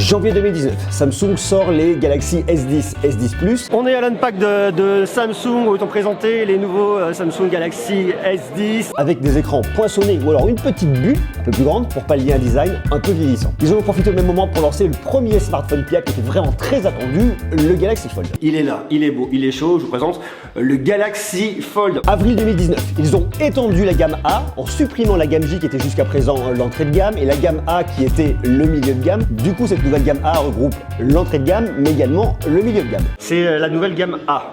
Janvier 2019, Samsung sort les Galaxy S10, S10 Plus. On est à l'unpack de Samsung où ils ont présenté les nouveaux Samsung Galaxy S10 avec des écrans poinçonnés ou alors une petite bulle un peu plus grande pour pallier un design un peu vieillissant. Ils en ont profité au même moment pour lancer le premier smartphone pliable qui était vraiment très attendu, le Galaxy Fold. Il est là, il est beau, il est chaud, je vous présente le Galaxy Fold. Avril 2019, ils ont étendu la gamme A en supprimant la gamme J qui était jusqu'à présent l'entrée de gamme et la gamme A qui était le milieu de gamme. Du coup, cette nouvelle gamme A regroupe l'entrée de gamme mais également le milieu de gamme. C'est la nouvelle gamme A.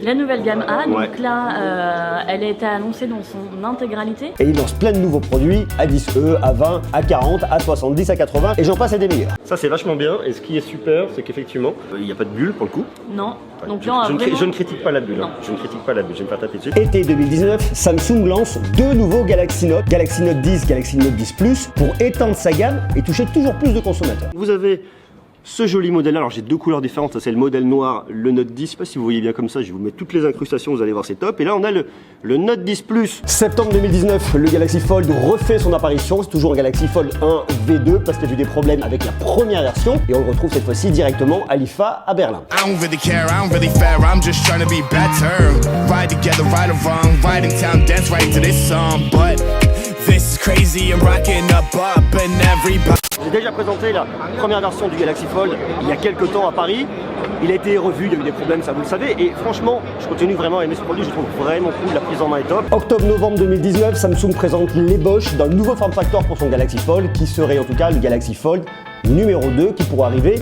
La nouvelle gamme A, donc ouais. là, elle a été annoncée dans son intégralité. Et ils lancent plein de nouveaux produits, A10e, A20, A40, A70, A80 et j'en passe à des meilleurs. Ça c'est vachement bien et ce qui est super, c'est qu'effectivement, il n'y a pas de bulle pour le coup. Non. Donc je, là, je ne critique pas la bulle, hein. Je ne critique pas la bulle, je vais me faire taper dessus. Été 2019, Samsung lance deux nouveaux Galaxy Note, Galaxy Note 10, Galaxy Note 10 Plus, pour étendre sa gamme et toucher toujours plus de consommateurs. Vous avez ce joli modèle là, alors j'ai deux couleurs différentes, ça c'est le modèle noir, le Note 10, je sais pas si vous voyez bien comme ça, je vais vous mettre toutes les incrustations, vous allez voir c'est top. Et là on a le Note 10 Plus. Septembre 2019, le Galaxy Fold refait son apparition, c'est toujours un Galaxy Fold 1 V2 parce qu'il y a eu des problèmes avec la première version et on le retrouve cette fois-ci directement à l'IFA à Berlin. J'ai déjà présenté la première version du Galaxy Fold il y a quelques temps à Paris. Il a été revu, il y a eu des problèmes, ça vous le savez. Et franchement, je continue vraiment à aimer ce produit, je trouve vraiment cool, la prise en main est top. Octobre-novembre 2019, Samsung présente l'ébauche d'un nouveau form factor pour son Galaxy Fold, qui serait en tout cas le Galaxy Fold numéro 2, qui pourra arriver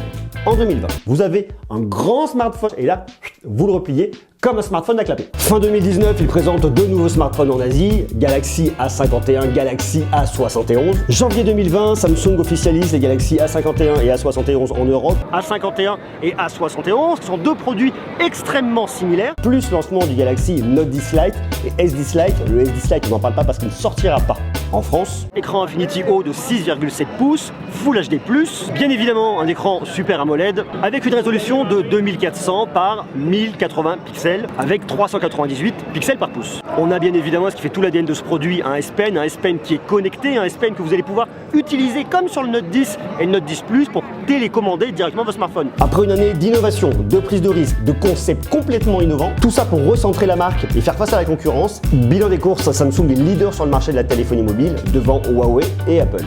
en 2020. Vous avez un grand smartphone et là, vous le repliez comme un smartphone à clapper. Fin 2019, ils présentent deux nouveaux smartphones en Asie, Galaxy A51, Galaxy A71. Janvier 2020, Samsung officialise les Galaxy A51 et A71 en Europe. A51 et A71 sont deux produits extrêmement similaires, plus lancement du Galaxy Note 10 Lite et S10 Lite. Le S10 Lite, on n'en parle pas parce qu'il ne sortira pas en France. Écran Infinity O de 6,7 pouces, Full HD+, bien évidemment un écran Super AMOLED avec une résolution de 2400 par 1080 pixels avec 398 pixels par pouce. On a bien évidemment ce qui fait tout l'ADN de ce produit, un S Pen qui est connecté, un S Pen que vous allez pouvoir utiliser comme sur le Note 10 et le Note 10 Plus pour télécommander directement votre smartphone. Après une année d'innovation, de prise de risque, de concepts complètement innovants, tout ça pour recentrer la marque et faire face à la concurrence, bilan des courses, Samsung est leader sur le marché de la téléphonie mobile devant Huawei et Apple.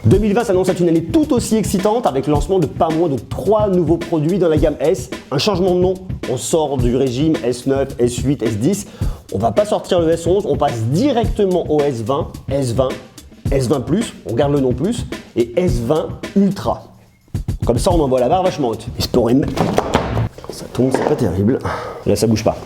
2020 s'annonce être une année tout aussi excitante avec le lancement de pas moins de 3 nouveaux produits dans la gamme S. Un changement de nom, on sort du régime S9, S8, S10. On va pas sortir le S11, on passe directement au S20, S20, S20 Plus, on garde le nom Plus, et S20 Ultra. Comme ça on envoie la barre vachement haute. Il se pourrait même... Quand ça tombe, c'est pas terrible. Là ça bouge pas.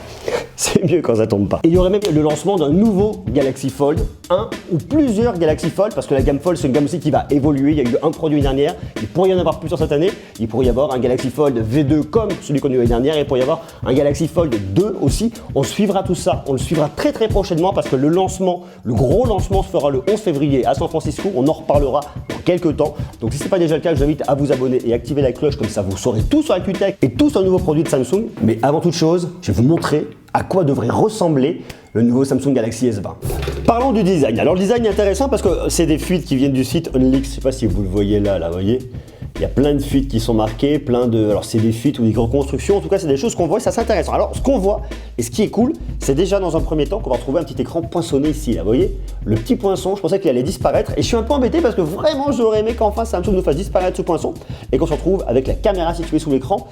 C'est mieux quand ça tombe pas. Et il y aurait même le lancement d'un nouveau Galaxy Fold, un ou plusieurs Galaxy Fold, parce que la gamme Fold c'est une gamme aussi qui va évoluer. Il y a eu un produit dernière, il pourrait y en avoir plusieurs cette année. Il pourrait y avoir un Galaxy Fold V2 comme celui qu'on a eu l'année dernière, et il pourrait y avoir un Galaxy Fold 2 aussi. On suivra tout ça, on le suivra très prochainement parce que le lancement, le gros lancement se fera le 11 février à San Francisco. On en reparlera dans quelques temps. Donc si ce n'est pas déjà le cas, je vous invite à vous abonner et activer la cloche, comme ça vous saurez tout sur ActuTech et tout sur le nouveau produit de Samsung. Mais avant toute chose, je vais vous montrer à quoi devrait ressembler le nouveau Samsung Galaxy S20. Parlons du design. Alors le design est intéressant parce que c'est des fuites qui viennent du site Unleaks. Je ne sais pas si vous le voyez là, vous voyez. Il y a plein de fuites qui sont marquées, plein de... Alors c'est des fuites ou des reconstructions, en tout cas c'est des choses qu'on voit et ça c'est intéressant. Alors ce qu'on voit, et ce qui est cool, c'est déjà dans un premier temps qu'on va retrouver un petit écran poinçonné ici, là, vous voyez. Le petit poinçon, je pensais qu'il allait disparaître et je suis un peu embêté parce que vraiment j'aurais aimé qu'enfin Samsung nous fasse disparaître ce poinçon et qu'on se retrouve avec la caméra située sous l'écran.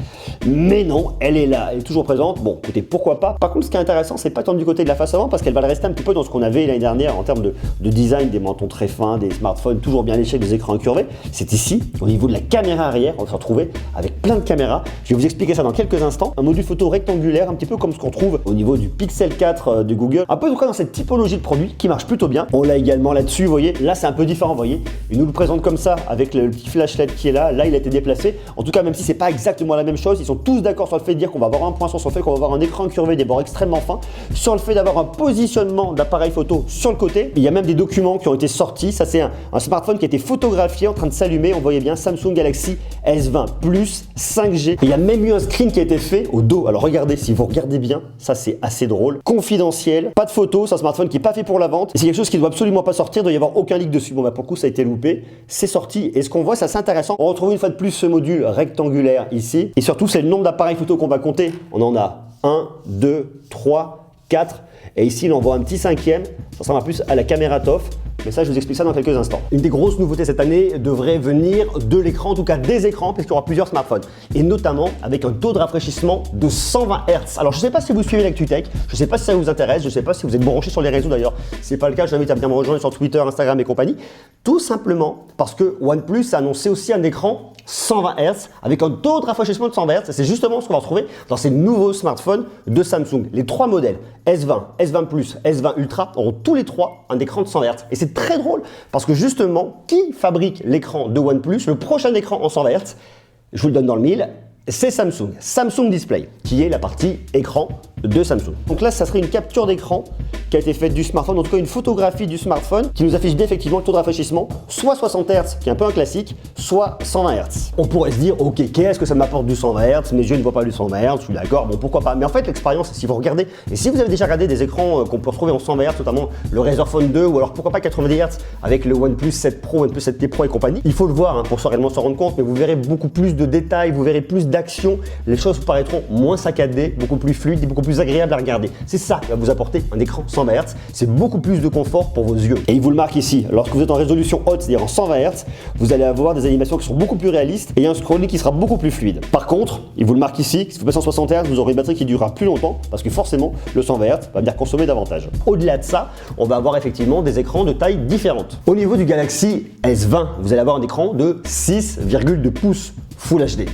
Mais non, elle est là, elle est toujours présente. Bon, écoutez, pourquoi pas. Par contre, ce qui est intéressant, c'est pas tant du côté de la face avant parce qu'elle va rester un petit peu dans ce qu'on avait l'année dernière en termes de design, des mentons très fins, des smartphones toujours bien léchés, des écrans incurvés. C'est ici, au niveau de la caméra arrière, on va se retrouver avec plein de caméras. Je vais vous expliquer ça dans quelques instants. Un module photo rectangulaire, un petit peu comme ce qu'on trouve au niveau du Pixel 4 de Google. Un peu en tout cas dans cette typologie de produit qui marche plutôt bien. On l'a également là-dessus, vous voyez. Là, c'est un peu différent, vous voyez. Il nous le présente comme ça avec le petit flashlight qui est là. Là, il a été déplacé. En tout cas, même si c'est pas exactement la même chose, ils sont tous d'accord sur le fait de dire qu'on va avoir un poinçon, sur le fait qu'on va avoir un écran incurvé, des bords extrêmement fins, sur le fait d'avoir un positionnement d'appareil photo sur le côté. Il y a même des documents qui ont été sortis. Ça, c'est un smartphone qui a été photographié en train de s'allumer. On voyait bien Samsung Galaxy S20 Plus 5G. Et il y a même eu un screen qui a été fait au dos. Alors regardez, si vous regardez bien, ça c'est assez drôle. Confidentiel, pas de photos, c'est un smartphone qui n'est pas fait pour la vente. Et c'est quelque chose qui ne doit absolument pas sortir, il doit y avoir aucun leak dessus. Bon bah pour le coup ça a été loupé, c'est sorti. Et ce qu'on voit, c'est assez intéressant. On retrouve une fois de plus ce module rectangulaire ici. Et surtout, c'est le nombre d'appareils photo qu'on va compter. On en a 1, 2, 3, 4. Et ici, il envoie un petit 5e. Ça ressemble plus à la caméra TOF. Mais ça, je vous explique ça dans quelques instants. Une des grosses nouveautés cette année devrait venir de l'écran, en tout cas des écrans, puisqu'il y aura plusieurs smartphones. Et notamment avec un taux de rafraîchissement de 120 Hz. Alors, je ne sais pas si vous suivez l'ActuTech, je ne sais pas si ça vous intéresse, je ne sais pas si vous êtes branché sur les réseaux d'ailleurs. Si ce n'est pas le cas, je vous invite à bien me rejoindre sur Twitter, Instagram et compagnie. Tout simplement parce que OnePlus a annoncé aussi un écran 120 Hz avec un taux de rafraîchissement de 120 Hz. Et c'est justement ce qu'on va retrouver dans ces nouveaux smartphones de Samsung. Les trois modèles, S20, S20 Plus, S20 Ultra, auront tous les trois un écran de 100 Hz. Et c'est très drôle parce que justement, qui fabrique l'écran de OnePlus, le prochain écran en 120 Hz, je vous le donne dans le mille, c'est Samsung. Samsung Display, qui est la partie écran de Samsung. Donc là, ça serait une capture d'écran qui a été faite du smartphone, en tout cas une photographie du smartphone qui nous affiche bien effectivement le taux de rafraîchissement, soit 60 Hz, qui est un peu un classique, soit 120 Hz. On pourrait se dire, ok, qu'est-ce que ça m'apporte du 120 Hz? Mes yeux ne voient pas du 120 Hz, je suis d'accord, bon pourquoi pas. Mais en fait, l'expérience, si vous regardez, et si vous avez déjà regardé des écrans qu'on peut retrouver en 120 Hz, notamment le Razer Phone 2 ou alors pourquoi pas 90 Hz avec le OnePlus 7 Pro, OnePlus 7T Pro et compagnie, il faut le voir pour réellement s'en rendre compte, mais vous verrez beaucoup plus de détails, vous verrez plus d'action, les choses vous paraîtront moins saccadées, beaucoup plus fluides et beaucoup plus agréables à regarder. C'est ça qui va vous apporter un écran 120 Hz, c'est beaucoup plus de confort pour vos yeux. Et il vous le marque ici, lorsque vous êtes en résolution haute, c'est-à-dire en 120 Hz, vous allez avoir des animations qui sont beaucoup plus réalistes et un scrolling qui sera beaucoup plus fluide. Par contre, il vous le marque ici, si vous passez en 60 Hz, vous aurez une batterie qui durera plus longtemps parce que forcément, le 120 Hz va venir consommer davantage. Au-delà de ça, on va avoir effectivement des écrans de taille différente. Au niveau du Galaxy S20, vous allez avoir un écran de 6,2 pouces. Full HD+,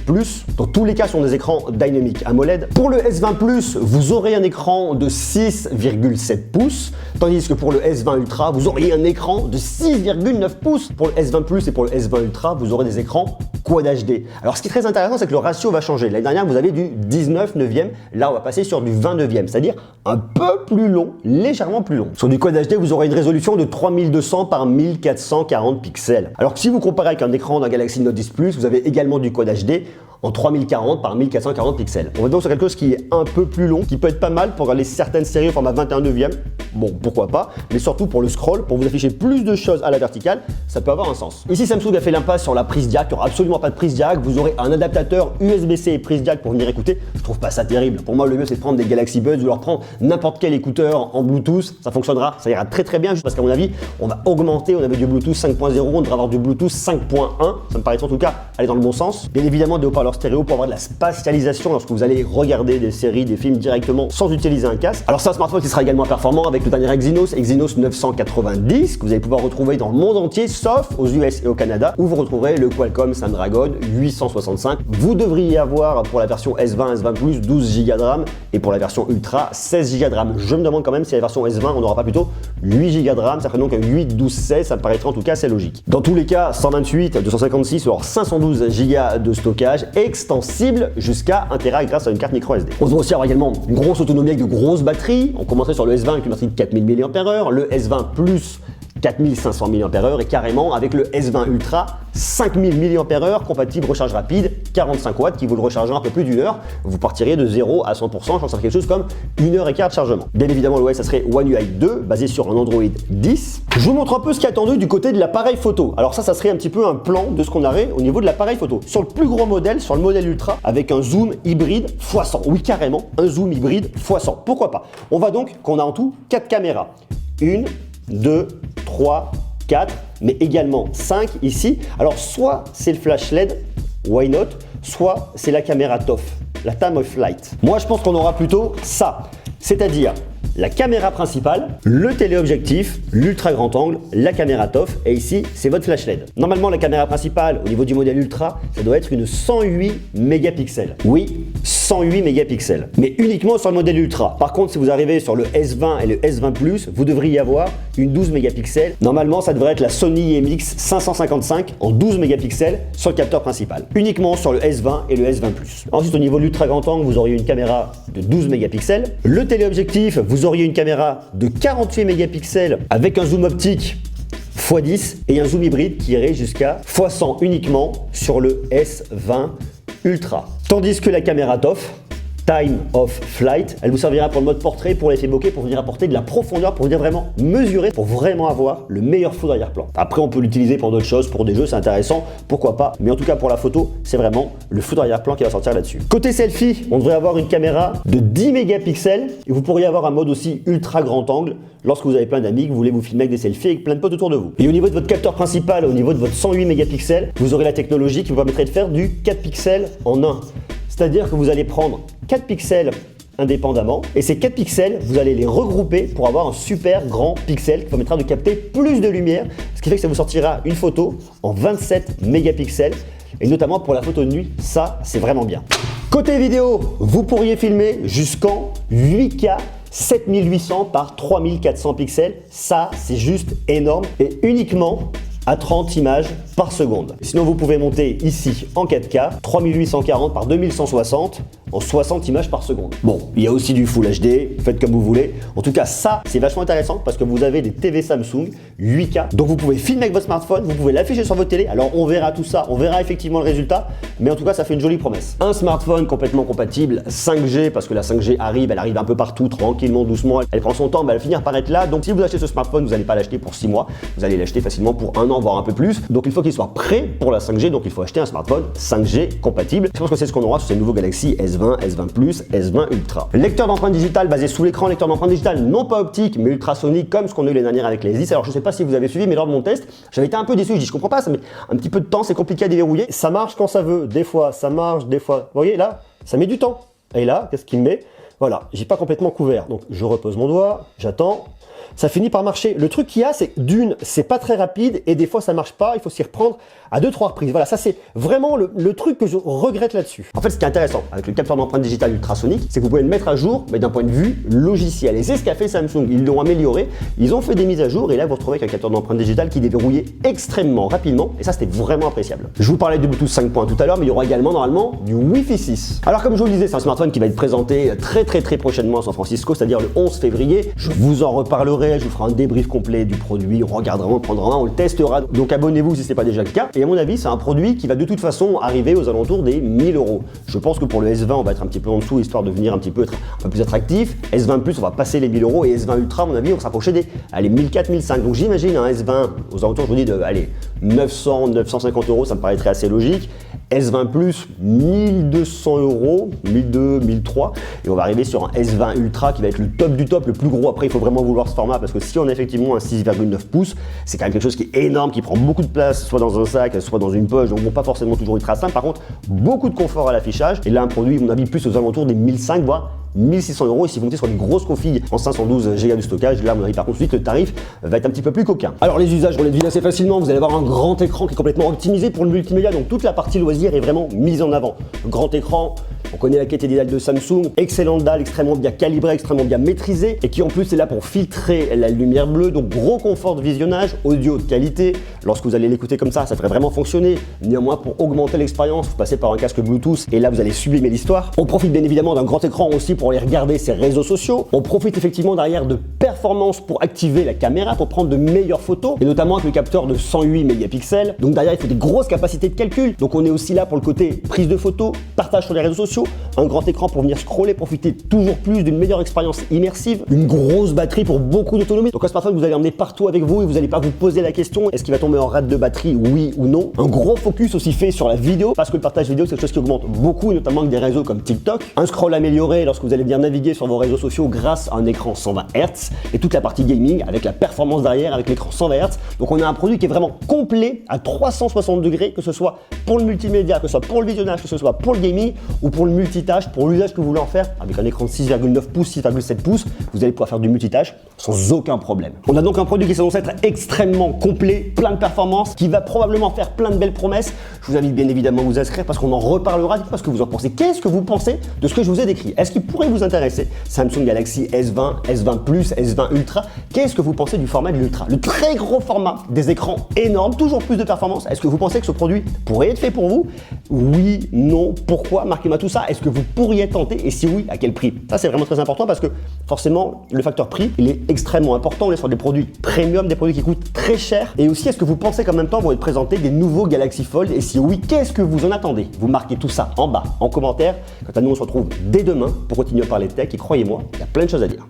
dans tous les cas sont des écrans dynamiques AMOLED. Pour le S20 Plus, vous aurez un écran de 6,7 pouces, tandis que pour le S20 Ultra, vous auriez un écran de 6,9 pouces. Pour le S20 Plus et pour le S20 Ultra, vous aurez des écrans Quad HD. Alors ce qui est très intéressant, c'est que le ratio va changer. L'année dernière, vous avez du 19/9e, là on va passer sur du 20/9e, c'est-à-dire un peu plus long, légèrement plus long. Sur du Quad HD, vous aurez une résolution de 3200 par 1440 pixels. Alors que si vous comparez avec un écran d'un Galaxy Note 10 Plus, vous avez également du Quad HD en 3040 par 1440 pixels. On va donc sur quelque chose qui est un peu plus long, qui peut être pas mal pour regarder certaines séries au format 21/9e. Bon, pourquoi pas, mais surtout pour le scroll, pour vous afficher plus de choses à la verticale, ça peut avoir un sens. Ici, Samsung a fait l'impasse sur la prise jack, il n'y aura absolument pas de prise jack, vous aurez un adaptateur USB-C et prise jack pour venir écouter. Je trouve pas ça terrible. Pour moi, le mieux, c'est de prendre des Galaxy Buds ou leur prendre n'importe quel écouteur en Bluetooth, ça fonctionnera, ça ira très très bien, juste parce qu'à mon avis, on va augmenter, on avait du Bluetooth 5.0, on devrait avoir du Bluetooth 5.1, ça me paraît en tout cas aller dans le bon sens. Bien évidemment, des haut-parleurs stéréo pour avoir de la spatialisation lorsque vous allez regarder des séries, des films directement sans utiliser un casque. Alors c'est un smartphone qui sera également performant avec le dernier Exynos 990 que vous allez pouvoir retrouver dans le monde entier sauf aux US et au Canada où vous retrouverez le Qualcomm Snapdragon 865. Vous devriez avoir pour la version S20, S20 Plus 12 Go de RAM et pour la version Ultra 16 Go de RAM. Je me demande quand même si la version S20 on n'aura pas plutôt 8 Go de RAM, ça ferait donc 8, 12, 16, ça me paraîtrait en tout cas assez logique. Dans tous les cas, 128, 256 ou alors 512 Go de stockage extensible jusqu'à 1 Tera grâce à une carte micro SD. On va aussi avoir également une grosse autonomie avec de grosses batteries. On commencerait sur le S20 avec une batterie de 4000 mAh, le S20 Plus 4500 mAh et carrément avec le S20 Ultra 5000 mAh compatible recharge rapide 45 watts qui vous le rechargera un peu plus d'une heure. Vous partiriez de 0 à 100%, je pense que ça quelque chose comme 1h15 de chargement. Bien évidemment, l'OS ça serait One UI 2 basé sur un Android 10. Je vous montre un peu ce qui est attendu du côté de l'appareil photo. Alors ça serait un petit peu un plan de ce qu'on aurait au niveau de l'appareil photo. Sur le plus gros modèle, sur le modèle Ultra, avec un zoom hybride x100. Oui, carrément, un zoom hybride x100. Pourquoi pas? On va donc qu'on a en tout 4 caméras. 1, 2, 3, 4, mais également 5 ici. Alors soit c'est le flash LED, why not, soit c'est la caméra TOF, la time of flight. Moi je pense qu'on aura plutôt ça, c'est-à-dire la caméra principale, le téléobjectif, l'ultra grand angle, la caméra TOF et ici c'est votre flash LED. Normalement la caméra principale au niveau du modèle Ultra, ça doit être une 108 mégapixels. Oui, 108 mégapixels, mais uniquement sur le modèle Ultra. Par contre si vous arrivez sur le S20 et le S20 Plus, vous devriez avoir une 12 mégapixels. Normalement ça devrait être la Sony IMX 555 en 12 mégapixels sur le capteur principal. Uniquement sur le S20 et le S20 Plus. Ensuite au niveau de l'ultra grand angle, vous auriez une caméra de 12 mégapixels. Le téléobjectif, vous auriez une caméra de 48 mégapixels avec un zoom optique x10 et un zoom hybride qui irait jusqu'à x100 uniquement sur le S20 Ultra. Tandis que la caméra TOF, Time of Flight, elle vous servira pour le mode portrait, pour l'effet bokeh, pour venir apporter de la profondeur, pour venir vraiment mesurer, pour vraiment avoir le meilleur fond d'arrière-plan. Après, on peut l'utiliser pour d'autres choses, pour des jeux, c'est intéressant, pourquoi pas. Mais en tout cas, pour la photo, c'est vraiment le fond d'arrière-plan qui va sortir là-dessus. Côté selfie, on devrait avoir une caméra de 10 mégapixels et vous pourriez avoir un mode aussi ultra grand angle lorsque vous avez plein d'amis, que vous voulez vous filmer avec des selfies avec plein de potes autour de vous. Et au niveau de votre capteur principal, au niveau de votre 108 mégapixels, vous aurez la technologie qui vous permettrait de faire du 4 pixels en 1. C'est-à-dire que vous allez prendre 4 pixels indépendamment et ces 4 pixels, vous allez les regrouper pour avoir un super grand pixel qui permettra de capter plus de lumière, ce qui fait que ça vous sortira une photo en 27 mégapixels et notamment pour la photo de nuit, ça c'est vraiment bien. Côté vidéo, vous pourriez filmer jusqu'en 8K 7800 par 3400 pixels, ça c'est juste énorme et uniquement à 30 images par seconde. Sinon, vous pouvez monter ici en 4K, 3840 par 2160 en 60 images par seconde. Bon, il y a aussi du Full HD, faites comme vous voulez. En tout cas, ça, c'est vachement intéressant parce que vous avez des TV Samsung 8K. Donc, vous pouvez filmer avec votre smartphone, vous pouvez l'afficher sur votre télé. Alors, on verra tout ça, on verra effectivement le résultat. Mais en tout cas, ça fait une jolie promesse. Un smartphone complètement compatible 5G, parce que la 5G arrive, elle arrive un peu partout, tranquillement, doucement. Elle prend son temps, mais elle va finir par être là. Donc, si vous achetez ce smartphone, vous n'allez pas l'acheter pour 6 mois. Vous allez l'acheter facilement pour 1 an, voire un peu plus. Donc, il faut qu'il soit prêt pour la 5G. Donc, il faut acheter un smartphone 5G compatible. Je pense que c'est ce qu'on aura sur ces nouveaux Galaxy S20, S20 Plus, S20 Ultra. Lecteur d'empreintes digitales basé sous l'écran, lecteur d'empreintes digitales non pas optique, mais ultrasonique, comme ce qu'on a eu l'année dernière avec les S10. Alors, je ne sais pas si vous avez suivi, mais lors de mon test, j'avais été un peu déçu. Je dis, je comprends pas, ça met un petit peu de temps, c'est compliqué à déverrouiller. Ça marche quand ça veut. Des fois, ça marche, des fois. Vous voyez, là, ça met du temps. Et là, qu'est-ce qu'il met? Voilà, j'ai pas complètement couvert. Donc, je repose mon doigt, j'attends. Ça finit par marcher. Le truc qu'il y a, c'est d'une, c'est pas très rapide et des fois ça marche pas, il faut s'y reprendre à 2-3 reprises. Voilà, ça c'est vraiment le truc que je regrette là-dessus. En fait, ce qui est intéressant avec le capteur d'empreinte digitale ultrasonique, c'est que vous pouvez le mettre à jour, mais d'un point de vue logiciel. Et c'est ce qu'a fait Samsung. Ils l'ont amélioré, ils ont fait des mises à jour et là vous retrouvez avec un capteur d'empreinte digitale qui déverrouillait extrêmement rapidement et ça c'était vraiment appréciable. Je vous parlais du Bluetooth 5.1 tout à l'heure, mais il y aura également normalement du Wi-Fi 6. Alors comme je vous le disais, c'est un smartphone qui va être présenté très prochainement à San Francisco, c'est-à-dire le 11 février. Je vous en reparlerai, je vous ferai un débrief complet du produit, on regardera, on prendra un, on le testera. Donc abonnez-vous si ce n'est pas déjà le cas. Et à mon avis, c'est un produit qui va de toute façon arriver aux alentours des 1000 €. Je pense que pour le S20, on va être un petit peu en dessous, histoire de venir un peu plus attractif. S20 Plus, on va passer les 1000 € et S20 Ultra, à mon avis, on va s'approcher des 1400, 1500. Donc j'imagine un S20 aux alentours, je vous dis, de 900, 950 €, ça me paraîtrait assez logique. S20 Plus, 1200 €, 1200, 1300. Et on va arriver sur un S20 Ultra qui va être le top du top, le plus gros. Après, il faut vraiment vouloir ce format parce que si on a effectivement un 6,9 pouces, c'est quand même quelque chose qui est énorme, qui prend beaucoup de place, soit dans un sac, soit dans une poche. Donc, bon, pas forcément toujours ultra simple. Par contre, beaucoup de confort à l'affichage. Et là, un produit, à mon avis, plus aux alentours des 1500, voire 1600 €. Et si vous montez sur une grosse config en 512 Go de stockage, là, à mon avis, par contre, ensuite, le tarif va être un petit peu plus coquin. Alors, les usages, on les devine assez facilement. Vous allez avoir un grand écran qui est complètement optimisé pour le multimédia. Donc, toute la partie loisir est vraiment mise en avant. Grand écran, on connaît la qualité des dalles de Samsung, excellente dalle, extrêmement bien calibrée, extrêmement bien maîtrisée et qui en plus est là pour filtrer la lumière bleue, donc gros confort de visionnage, audio de qualité. Lorsque vous allez l'écouter comme ça devrait vraiment fonctionner. Néanmoins, pour augmenter l'expérience, vous passez par un casque Bluetooth et là vous allez sublimer l'histoire. On profite bien évidemment d'un grand écran aussi pour aller regarder ses réseaux sociaux. On profite effectivement derrière de performance pour activer la caméra, pour prendre de meilleures photos et notamment avec le capteur de 108 mégapixels. Donc derrière, il faut des grosses capacités de calcul. Donc on est aussi là pour le côté prise de photos, partage sur les réseaux sociaux, un grand écran pour venir scroller, profiter toujours plus d'une meilleure expérience immersive, une grosse batterie pour beaucoup d'autonomie. Donc un smartphone que vous allez emmener partout avec vous et vous n'allez pas vous poser la question est-ce qu'il va tomber en rate de batterie, oui ou non. Un gros focus aussi fait sur la vidéo parce que le partage vidéo c'est quelque chose qui augmente beaucoup, notamment avec des réseaux comme TikTok. Un scroll amélioré lorsque vous allez bien naviguer sur vos réseaux sociaux grâce à un écran 120 Hz et toute la partie gaming avec la performance derrière avec l'écran 120 Hz. Donc on a un produit qui est vraiment complet à 360 degrés, que ce soit pour le multimédia, que ce soit pour le visionnage, que ce soit pour le gaming ou pour le multitâche, pour l'usage que vous voulez en faire. Avec un écran de 6,9 pouces, 6,7 pouces, vous allez pouvoir faire du multitâche sans aucun problème. On a donc un produit qui s'annonce être extrêmement complet, plein de performances, qui va probablement faire plein de belles promesses. Je vous invite bien évidemment à vous inscrire parce qu'on en reparlera. Dites-moi ce que vous en pensez. Qu'est-ce que vous pensez de ce que je vous ai décrit? Est-ce qu'il pourrait vous intéresser? Samsung Galaxy S20, S20 Plus, S20 Ultra. Qu'est-ce que vous pensez du format de l'Ultra? Le très gros format, des écrans énormes, toujours plus de performance. Est-ce que vous pensez que ce produit pourrait être fait pour vous? Oui, non, pourquoi? Marquez-moi tout ça ça, est-ce que vous pourriez tenter et si oui, à quel prix? Ça, c'est vraiment très important parce que forcément, le facteur prix, il est extrêmement important. On est sur des produits premium, des produits qui coûtent très cher. Et aussi, est-ce que vous pensez qu'en même temps vont être présentés des nouveaux Galaxy Fold? Et si oui, qu'est-ce que vous en attendez? Vous marquez tout ça en bas, en commentaire. Quant à nous, on se retrouve dès demain pour continuer à parler tech. Et croyez-moi, il y a plein de choses à dire.